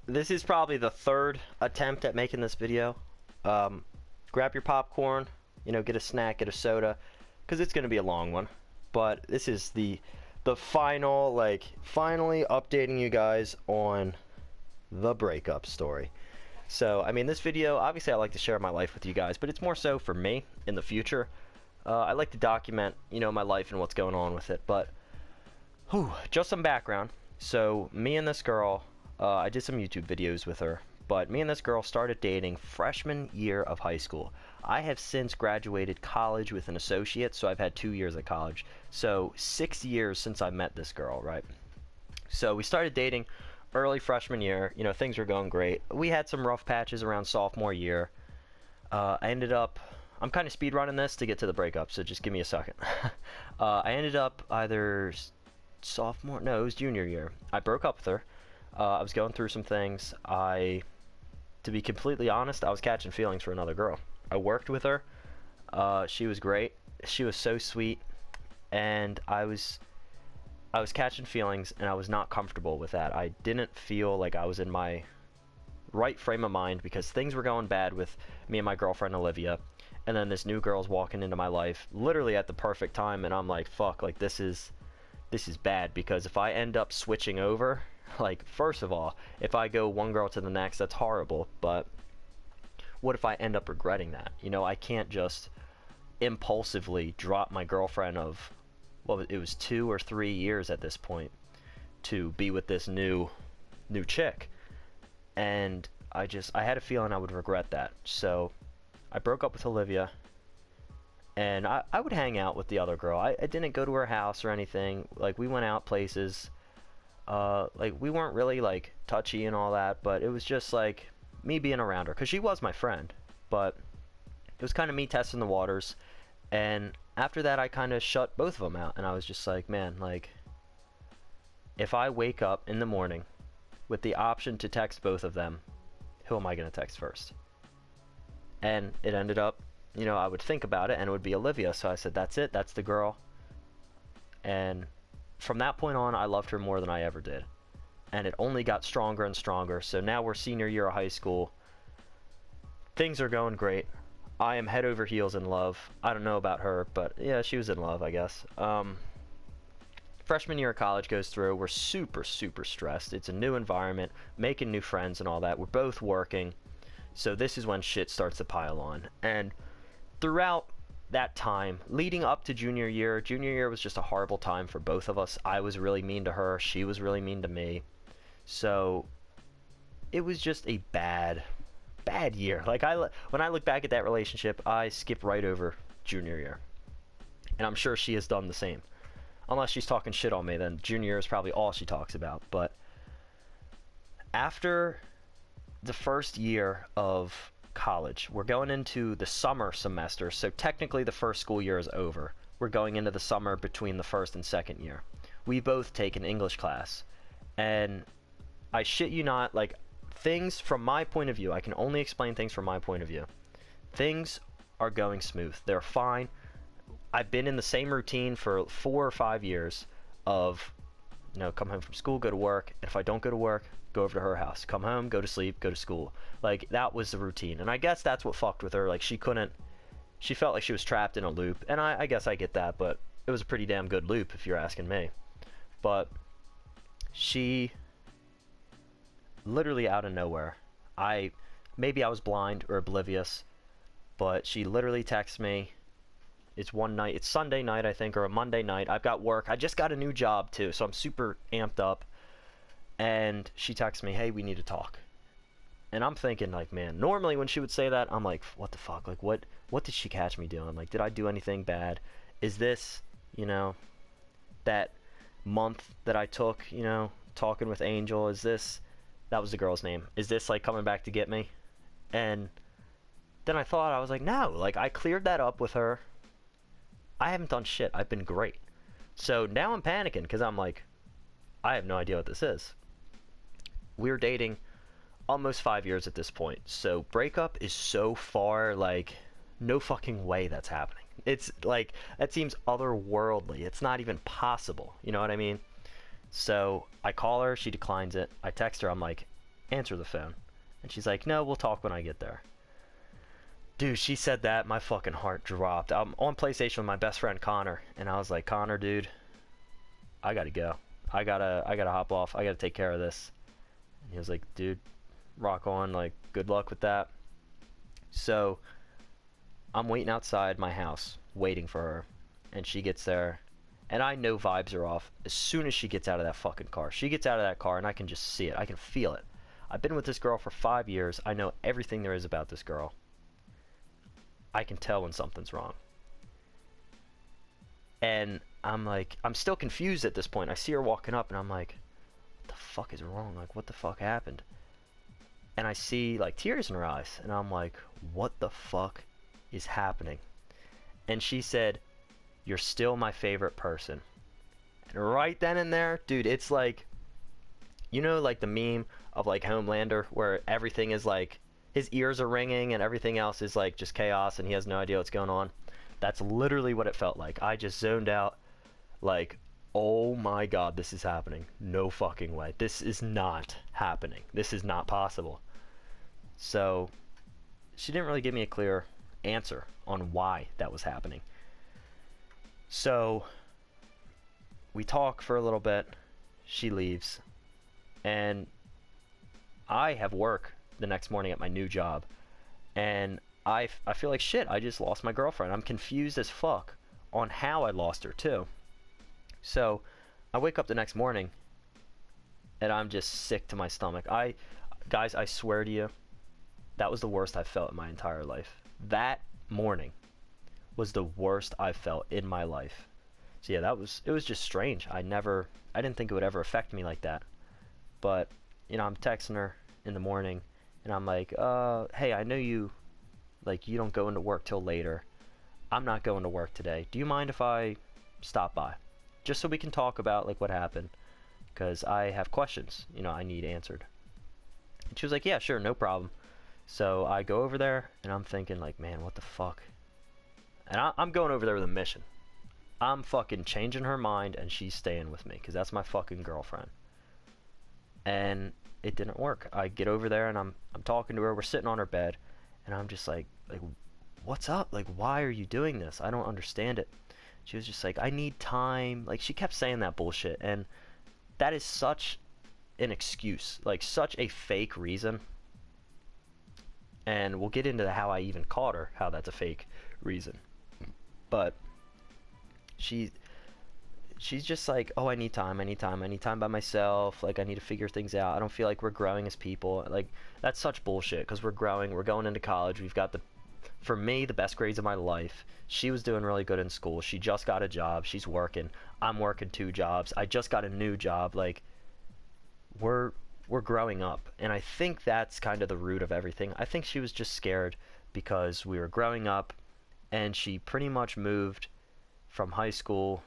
this is probably the third attempt at making this video. Grab your popcorn, you know, get a snack, get a soda, because it's going to be a long one. But this is the final, like, finally updating you guys on the breakup story. So, I mean, this video, obviously I like to share my life with you guys, but it's more so for me in the future. I like to document, you know, my life and what's going on with it. But, just some background. So, me and this girl, I did some YouTube videos with her, but me and this girl started dating freshman year of high school. I have since graduated college with an associate, so I've had 2 years at college. So 6 years since I met this girl, right? So we started dating early freshman year. You know, things were going great. We had some rough patches around sophomore year. I ended up, I'm kind of speed running this to get to the breakup, so just give me a second. I ended up either sophomore, no, it was junior year. I broke up with her. I was going through some things. To be completely honest, I was catching feelings for another girl. I worked with her. She was great. She was so sweet, and I was catching feelings, and I was not comfortable with that. I didn't feel like I was in my right frame of mind because things were going bad with me and my girlfriend Olivia, and then this new girl's walking into my life literally at the perfect time, and I'm like, fuck, like this is bad, because if I end up switching over, like, first of all, if I go one girl to the next, that's horrible, but what if I end up regretting that? You know, I can't just impulsively drop my girlfriend of, well, it was 2 or 3 years at this point to be with this new chick. And I had a feeling I would regret that. So I broke up with Olivia, and I would hang out with the other girl. I didn't go to her house or anything. Like, we went out places. Like, we weren't really, like, touchy and all that, but it was just, like, me being around her, because she was my friend, but it was kind of me testing the waters. And after that, I kind of shut both of them out, and I was just like, man, like, if I wake up in the morning with the option to text both of them, who am I going to text first? And it ended up, you know, I would think about it, and it would be Olivia, so I said, that's it, that's the girl. And from that point on, I loved her more than I ever did. And it only got stronger and stronger. So now we're senior year of high school. Things are going great. I am head over heels in love. I don't know about her, but yeah, she was in love, I guess. Freshman year of college goes through. We're super, super stressed. It's a new environment, making new friends and all that. We're both working. So this is when shit starts to pile on. And throughout that time leading up to junior year was just a horrible time for both of us. I was really mean to her, she was really mean to me, so it was just a bad year. Like, when I look back at that relationship, I skip right over junior year, and I'm sure she has done the same, unless she's talking shit on me. Then junior year is probably all she talks about. But after the first year of college, we're going into the summer semester, so technically the first school year is over. We're going into the summer between the first and second year. We both take an English class, and I shit you not, like, things from my point of view, I can only explain things from my point of view. Things are going smooth. They're fine. I've been in the same routine for 4 or 5 years of, you know, come home from school, go to work, and if I don't go to work, go over to her house, come home, go to sleep, go to school. Like, that was the routine, and I guess that's what fucked with her. Like, she felt like she was trapped in a loop, and I guess I get that, but it was a pretty damn good loop if you're asking me. But she literally out of nowhere, maybe I was blind or oblivious, but she literally texts me. It's one night, it's Sunday night, I think, or a Monday night. I've got work. I just got a new job too, so I'm super amped up. And she texts me, hey, we need to talk. And I'm thinking, like, man, normally when she would say that, I'm like, what the fuck? Like, what did she catch me doing? Like, did I do anything bad? Is this, you know, that month that I took, you know, talking with Angel, that was the girl's name. Is this, like, coming back to get me? And then I thought, I was like, no, like, I cleared that up with her. I haven't done shit. I've been great. So now I'm panicking because I'm like, I have no idea what this is. We're dating almost 5 years at this point. So breakup is so far, like, no fucking way that's happening. It's like, that seems otherworldly. It's not even possible. You know what I mean? So I call her, she declines it. I text her, I'm like, answer the phone. And she's like, no, we'll talk when I get there. Dude, she said that, my fucking heart dropped. I'm on PlayStation with my best friend Connor, and I was like, Connor, dude, I gotta go. I gotta hop off. I gotta take care of this. And he was like, dude, rock on, like, good luck with that. So I'm waiting outside my house, waiting for her, and she gets there, and I know vibes are off as soon as she gets out of that fucking car. She gets out of that car, and I can just see it. I can feel it. I've been with this girl for 5 years. I know everything there is about this girl. I can tell when something's wrong. And I'm like, I'm still confused at this point. I see her walking up, and I'm like, what the fuck is wrong? Like, what the fuck happened? And I see, like, tears in her eyes, and I'm like, what the fuck is happening? And she said, you're still my favorite person. And right then and there, dude, it's like, you know, like the meme of like Homelander where everything is like, his ears are ringing and everything else is like just chaos and he has no idea what's going on. That's literally what it felt like. I just zoned out, like, oh my god, this is happening. No fucking way. This is not happening. This is not possible. So she didn't really give me a clear answer on why that was happening. So we talk for a little bit, she leaves, and I have work the next morning at my new job, and I feel like shit. I just lost my girlfriend. I'm confused as fuck on how I lost her too. So I wake up the next morning and I'm just sick to my stomach. Guys, I swear to you, that was the worst I've felt in my entire life. That morning was the worst I've felt in my life. So yeah, it was just strange. I didn't think it would ever affect me like that. But, you know, I'm texting her in the morning and I'm like, hey, I know you don't go into work till later. I'm not going to work today. Do you mind if I stop by? Just so we can talk about like what happened, because I have questions, you know, I need answered. And she was like, yeah, sure, no problem. So I go over there and I'm thinking like, man, what the fuck? And I'm going over there with a mission. I'm fucking changing her mind and she's staying with me because that's my fucking girlfriend. And it didn't work. I get over there and I'm talking to her. We're sitting on her bed and I'm just like, what's up? Like, why are you doing this? I don't understand it. She was just like, I need time. Like, she kept saying that bullshit, and that is such an excuse, like such a fake reason. And we'll get into how I even caught her, how that's a fake reason. But she's just like, oh, I need time by myself. Like, I need to figure things out. I don't feel like we're growing as people. Like, that's such bullshit, because we're growing. We're going into college. We've got for me, the best grades of my life. She was doing really good in school. She just got a job. She's working. I'm working 2 jobs. I just got a new job. Like, we're growing up. And I think that's kind of the root of everything. I think she was just scared because we were growing up, and she pretty much moved from high school,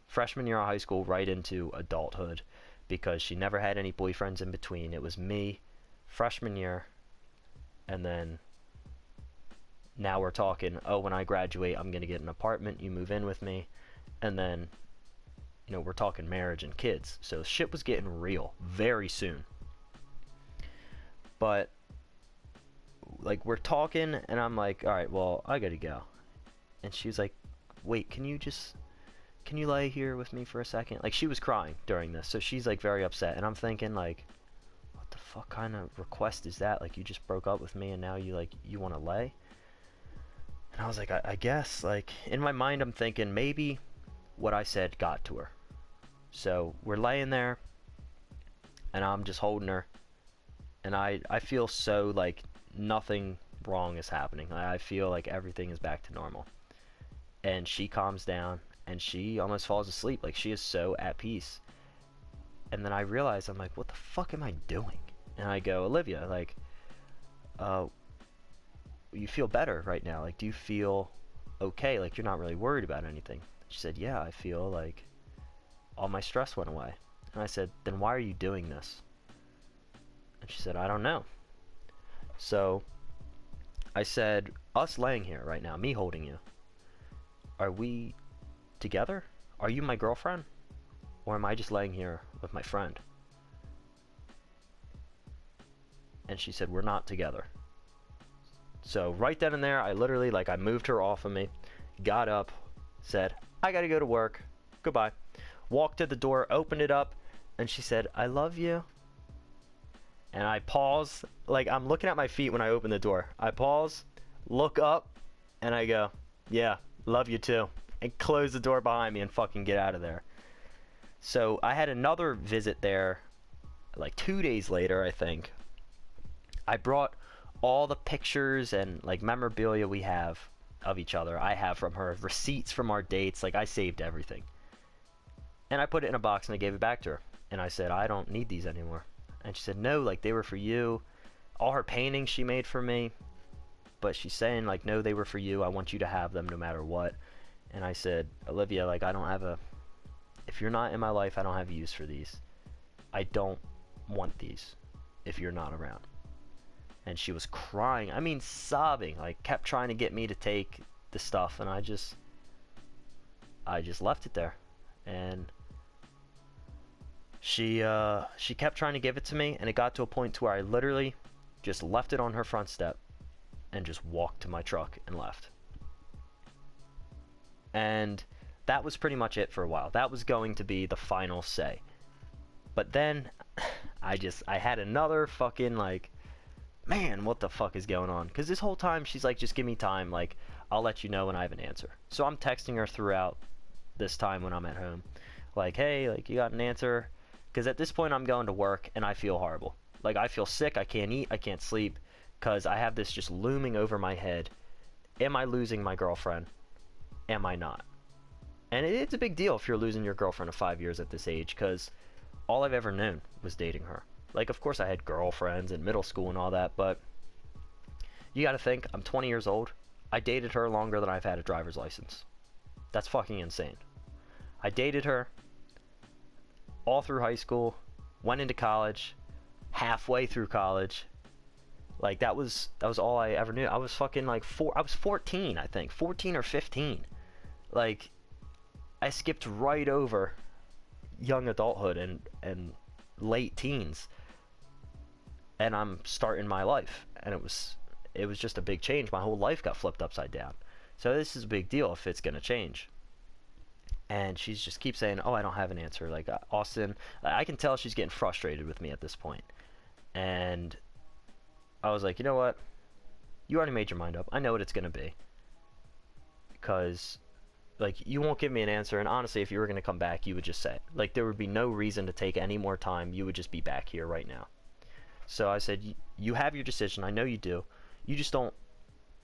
freshman year of high school, right into adulthood, because she never had any boyfriends in between. It was me, freshman year, and then now we're talking, oh, when I graduate, I'm going to get an apartment, you move in with me, and then, you know, we're talking marriage and kids. So shit was getting real very soon. But, like, we're talking, and I'm like, all right, well, I got to go. And she was like, wait, can you lay here with me for a second? Like, she was crying during this, so she's, like, very upset. And I'm thinking, like, what the fuck kind of request is that? Like, you just broke up with me, and now you want to lay? And I was like, I guess, like, in my mind, I'm thinking maybe what I said got to her. So we're laying there, and I'm just holding her, and I feel so like nothing wrong is happening. I feel like everything is back to normal. And she calms down, and she almost falls asleep. Like, she is so at peace. And then I realize, I'm like, what the fuck am I doing? And I go, Olivia, like, you feel better right now? Like, do you feel okay? Like, you're not really worried about anything? She said, yeah, I feel like all my stress went away. And I said, then why are you doing this? And she said, I don't know. So I said, us laying here right now, me holding you, are we together? Are you my girlfriend? Or am I just laying here with my friend? And she said, we're not together. So right then and there, I literally, like, I moved her off of me, got up, said, I gotta go to work, goodbye. Walked to the door, opened it up, and she said, I love you. And I pause, like, I'm looking at my feet when I open the door. I pause, look up, and I go, yeah, love you too. And close the door behind me and fucking get out of there. So I had another visit there, like 2 days later, I think. I brought all the pictures and like memorabilia we have of each other. I have from her, receipts from our dates, like I saved everything. And I put it in a box and I gave it back to her. And I said, I don't need these anymore. And she said, no, like they were for you. All her paintings she made for me. But she's saying like, no, they were for you. I want you to have them no matter what. And I said, Olivia, like I don't have a, if you're not in my life, I don't have use for these. I don't want these if you're not around. And she was crying, I mean sobbing, like kept trying to get me to take the stuff, and I just left it there. And she kept trying to give it to me, and it got to a point to where I literally just left it on her front step and just walked to my truck and left. And that was pretty much it for a while. That was going to be the final say. But then I had another fucking like, man, what the fuck is going on? Because this whole time she's like, just give me time, like I'll let you know when I have an answer. So I'm texting her throughout this time when I'm at home, like, hey, like you got an answer? Because at this point I'm going to work and I feel horrible. Like I feel sick, I can't eat, I can't sleep, because I have this just looming over my head. Am I losing my girlfriend? Am I not? And it's a big deal if you're losing your girlfriend of 5 years at this age, because all I've ever known was dating her. Like, of course I had girlfriends in middle school and all that, but you gotta think, I'm 20 years old. I dated her longer than I've had a driver's license. That's fucking insane. I dated her all through high school, went into college, halfway through college. Like, that was all I ever knew. I was fucking like I was 14, I think. 14 or 15. Like, I skipped right over young adulthood and late teens, and I'm starting my life, and it was just a big change. My whole life got flipped upside down. So this is a big deal if it's gonna change. And she's just keeps saying, oh, I don't have an answer. Like, Austin, I can tell she's getting frustrated with me at this point. And I was like, you know what, you already made your mind up. I know what it's gonna be, because like, you won't give me an answer, and honestly, if you were going to come back, you would just say it. Like, there would be no reason to take any more time. You would just be back here right now. So I said, you have your decision. I know you do. You just don't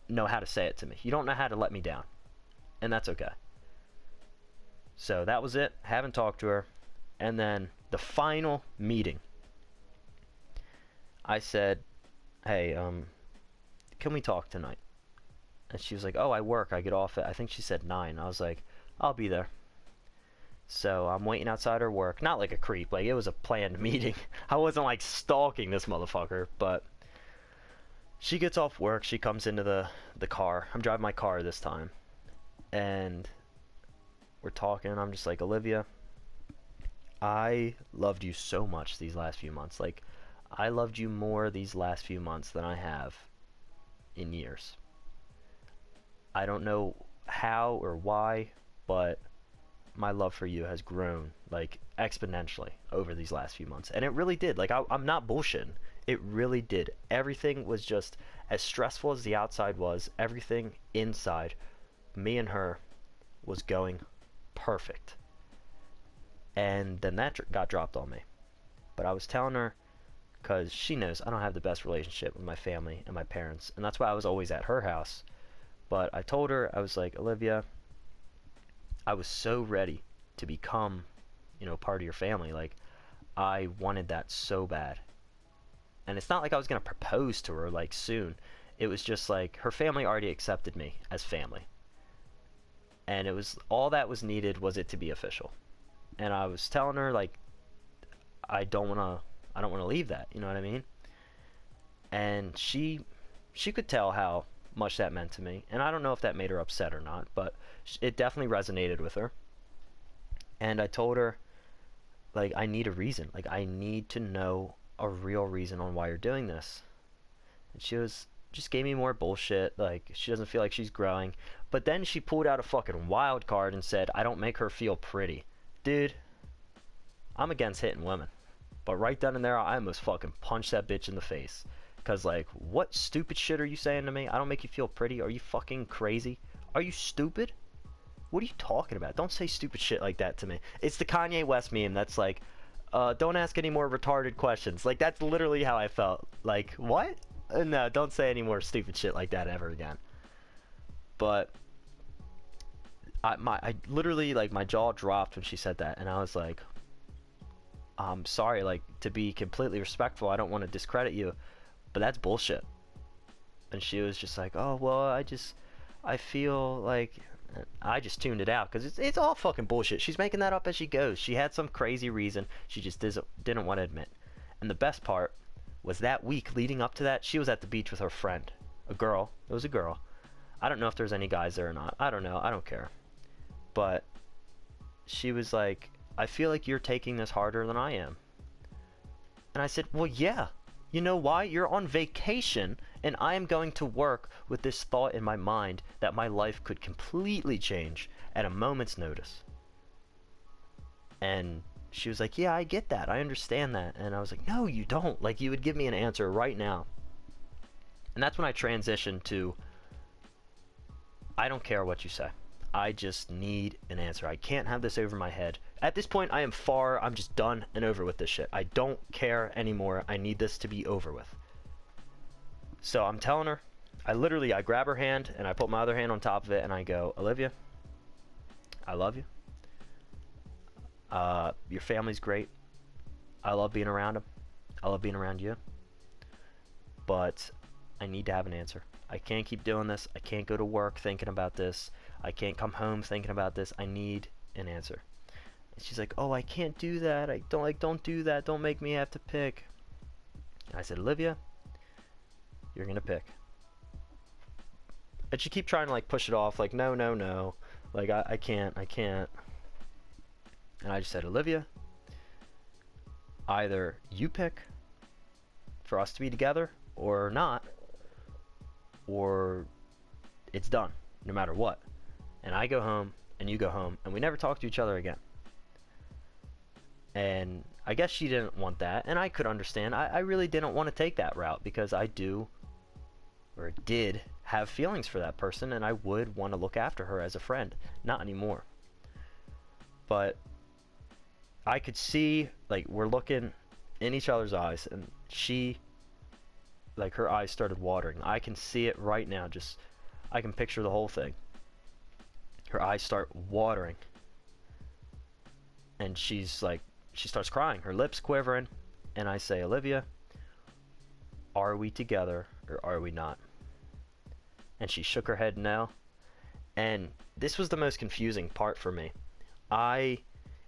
know how to say it to me. You don't know how to let me down. And that's okay. So that was it. Haven't talked to her. And then the final meeting, I said, hey, can we talk tonight? And she was like, oh, I work. I get off at, I think she said 9. I was like, I'll be there. So I'm waiting outside her work. Not like a creep. Like, it was a planned meeting. I wasn't like stalking this motherfucker. But she gets off work. She comes into the car. I'm driving my car this time. And we're talking. I'm just like, Olivia, I loved you so much these last few months. Like, I loved you more these last few months than I have in years. I don't know how or why, but my love for you has grown like exponentially over these last few months. And it really did. Like, I'm not bullshitting. It really did. Everything was just as stressful as the outside was. Everything inside, me and her, was going perfect. And then that got dropped on me. But I was telling her, because she knows I don't have the best relationship with my family and my parents. And that's why I was always at her house. But I told her, I was like, Olivia, I was so ready to become, you know, part of your family. Like, I wanted that so bad. And it's not like I was going to propose to her, like, soon. It was just like, her family already accepted me as family. And it was, all that was needed was it to be official. And I was telling her, like, I don't want to leave that, you know what I mean? And she could tell how much that meant to me, and I don't know if that made her upset or not, but it definitely resonated with her. And I told her, like, I need a reason. Like, I need to know a real reason on why you're doing this. And she was just gave me more bullshit, like she doesn't feel like she's growing. But then she pulled out a fucking wild card and said, I don't make her feel pretty. Dude, I'm against hitting women. But right then and there, I almost fucking punched that bitch in the face. Cause like, what stupid shit are you saying to me? I don't make you feel pretty? Are you fucking crazy? Are you stupid? What are you talking about? Don't say stupid shit like that to me. It's the Kanye West meme that's like, don't ask any more retarded questions. Like, that's literally how I felt. Like, what? No, don't say any more stupid shit like that ever again. But I literally, like, my jaw dropped when she said that, and I was like, I'm sorry, like, to be completely respectful, I don't want to discredit you, but that's bullshit. And she was just like, oh, well, I feel like, I just tuned it out, because it's all fucking bullshit. She's making that up as she goes. She had some crazy reason she just didn't want to admit. And the best part was that week leading up to that, she was at the beach with her friend. A girl. It was a girl. I don't know if there's any guys there or not. I don't know. I don't care. But she was like, I feel like you're taking this harder than I am. And I said, well, yeah. You know why? You're on vacation, and I am going to work with this thought in my mind that my life could completely change at a moment's notice. And she was like, yeah, I get that. I understand that. And I was like, no, you don't. Like, you would give me an answer right now. And that's when I transitioned to, I don't care what you say. I just need an answer. I can't have this over my head. At this point, I'm just done and over with this shit. I don't care anymore. I need this to be over with. So I'm telling her, I grab her hand and I put my other hand on top of it and I go, Olivia, I love you. Your family's great. I love being around them. I love being around you. But I need to have an answer. I can't keep doing this. I can't go to work thinking about this. I can't come home thinking about this. I need an answer. And she's like, oh, I can't do that. Don't do that. Don't make me have to pick. And I said, Olivia, you're gonna pick. And she kept trying to like push it off, like, no, no, no. Like, I can't. And I just said, Olivia, either you pick for us to be together or not, or it's done, no matter what. And I go home, and you go home, and we never talk to each other again. And I guess she didn't want that, and I could understand. I really didn't want to take that route, because I did have feelings for that person, and I would want to look after her as a friend. Not anymore. But I could see, like, we're looking in each other's eyes, and she, like, her eyes started watering. I can see it right now. Just, I can picture the whole thing. Her eyes start watering. And she's like, she starts crying. Her lips quivering. And I say, Olivia, are we together or are we not? And she shook her head no. And this was the most confusing part for me.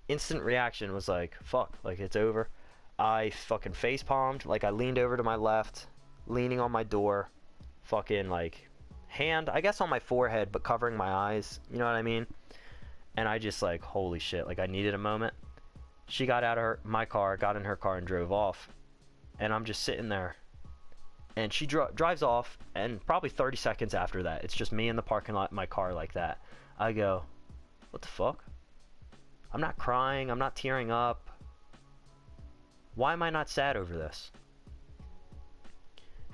Instant reaction was like, fuck, like, it's over. I fucking face palmed. Like, I leaned over to my left, leaning on my door, fucking, like, hand, I guess on my forehead, but covering my eyes, you know what I mean? And I just, like, holy shit, like, I needed a moment. She got out of my car, got in her car, and drove off. And I'm just sitting there. And she drives off, and probably 30 seconds after that, it's just me in the parking lot in my car like that. I go, what the fuck? I'm not crying, I'm not tearing up. Why am I not sad over this?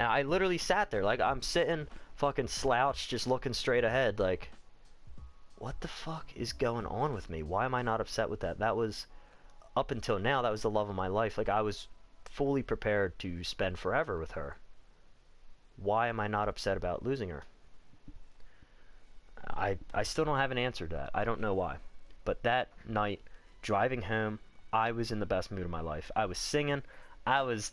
And I literally sat there, like, I'm sitting fucking slouched, just looking straight ahead, like, what the fuck is going on with me? Why am I not upset with that? That was, up until now, that was the love of my life. Like, I was fully prepared to spend forever with her. Why am I not upset about losing her? I still don't have an answer to that. I don't know why. But that night, driving home, I was in the best mood of my life. I was singing. I was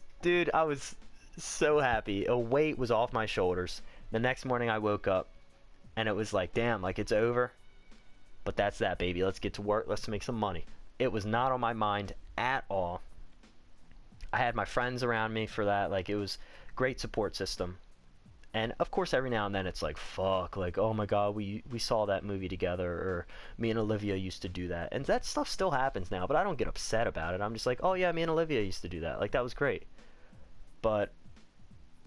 so happy. A weight was off my shoulders. The next morning I woke up, and it was like, damn, like, it's over. But that's that, baby. Let's get to work. Let's make some money. It was not on my mind at all. I had my friends around me for that. Like, it was a great support system. And, of course, every now and then it's like, fuck, like, oh my god, we saw that movie together, or me and Olivia used to do that. And that stuff still happens now, but I don't get upset about it. I'm just like, oh yeah, me and Olivia used to do that. Like, that was great. But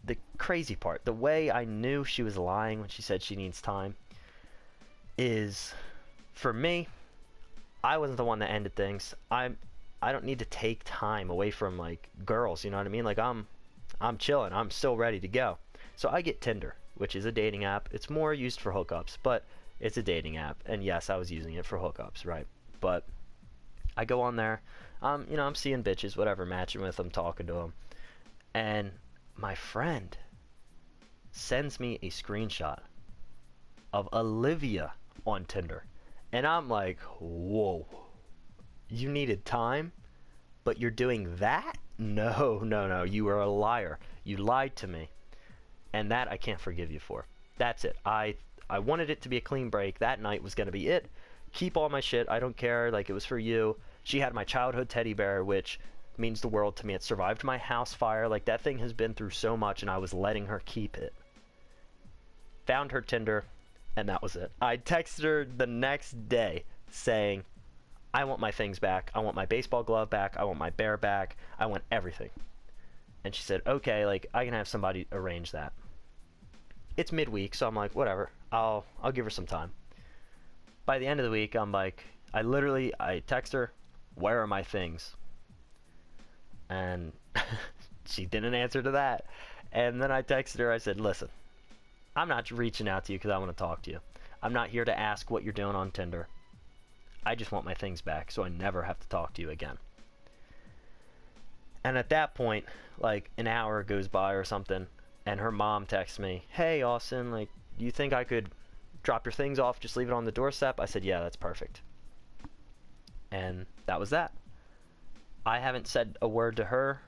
the crazy part, the way I knew she was lying when she said she needs time, is, for me, I wasn't the one that ended things. I don't need to take time away from like girls, you know what I mean? Like I'm chilling. I'm still ready to go. So I get Tinder, which is a dating app. It's more used for hookups, but it's a dating app. And yes, I was using it for hookups, right? But I go on there. You know, I'm seeing bitches, whatever, matching with them, talking to them. And my friend sends me a screenshot of Olivia on Tinder. And I'm like, whoa, you needed time, but you're doing that? No, no, no, you are a liar. You lied to me. And that I can't forgive you for. That's it. I wanted it to be a clean break. That night was going to be it. Keep all my shit. I don't care. Like, it was for you. She had my childhood teddy bear, which means the world to me. It survived my house fire. Like, that thing has been through so much, and I was letting her keep it. Found her Tinder, and that was it. I texted her the next day saying, I want my things back. I want my baseball glove back. I want my bear back. I want everything. And she said, okay, like, I can have somebody arrange that. It's midweek, so I'm like, whatever. I'll give her some time. By the end of the week, I'm like, I text her, where are my things? And she didn't answer to that. And then I texted her, I said, listen, I'm not reaching out to you because I want to talk to you. I'm not here to ask what you're doing on Tinder. I just want my things back so I never have to talk to you again. And at that point, like an hour goes by or something, and her mom texts me, hey Austin, like, do you think I could drop your things off, just leave it on the doorstep? I said, yeah, that's perfect. And that was that. I haven't said a word to her.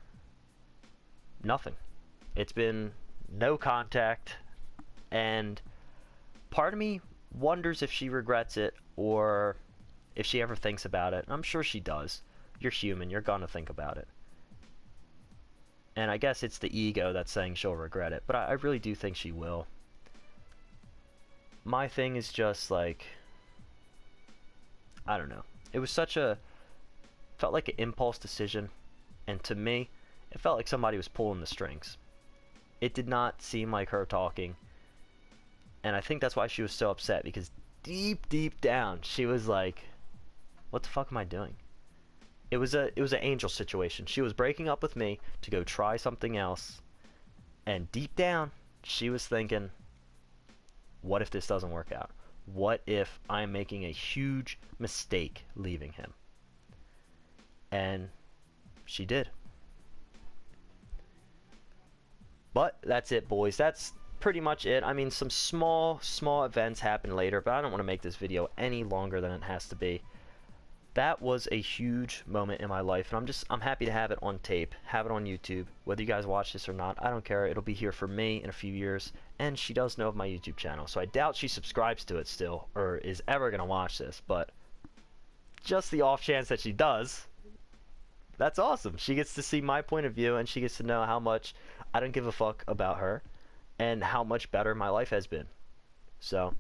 Nothing. It's been no contact. And part of me wonders if she regrets it or if she ever thinks about it. I'm sure she does. You're human. You're gonna think about it. And I guess it's the ego that's saying she'll regret it. But I really do think she will. My thing is just like, I don't know. It was felt like an impulse decision. And to me, it felt like somebody was pulling the strings. It did not seem like her talking. And I think that's why she was so upset. Because deep, deep down, she was like, what the fuck am I doing? It was an angel situation. She was breaking up with me to go try something else. And deep down, she was thinking, what if this doesn't work out? What if I'm making a huge mistake leaving him? And she did. But that's it, boys. That's pretty much it. I mean, some small events happen later, but I don't want to make this video any longer than it has to be. That was a huge moment in my life, and I'm happy to have it on tape, have it on YouTube. Whether you guys watch this or not, I don't care. It'll be here for me in a few years, and she does know of my YouTube channel, so I doubt she subscribes to it still, or is ever going to watch this, but just the off chance that she does, that's awesome. She gets to see my point of view, and she gets to know how much I don't give a fuck about her, and how much better my life has been. So,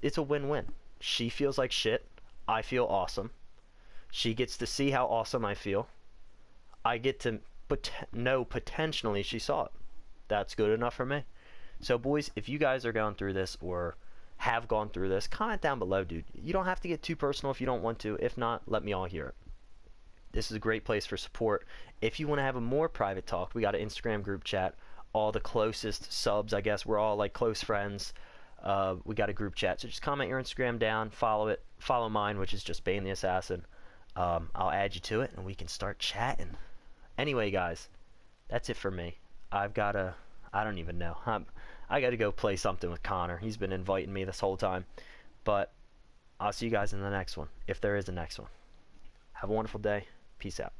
it's a win-win. She feels like shit. I feel awesome. She gets to see how awesome I feel. I get to know potentially she saw it. That's good enough for me. So boys, if you guys are going through this or have gone through this, comment down below, dude. You don't have to get too personal if you don't want to. If not, let me all hear it. This is a great place for support. If you want to have a more private talk, we got an Instagram group chat. All the closest subs, I guess, we're all like close friends. We got a group chat, so just comment your Instagram down, follow it, follow mine, which is just Banetheassassin. I'll add you to it, and we can start chatting. Anyway, guys, that's it for me. I don't even know. I got to go play something with Connor. He's been inviting me this whole time. But I'll see you guys in the next one, if there is a next one. Have a wonderful day. Peace out.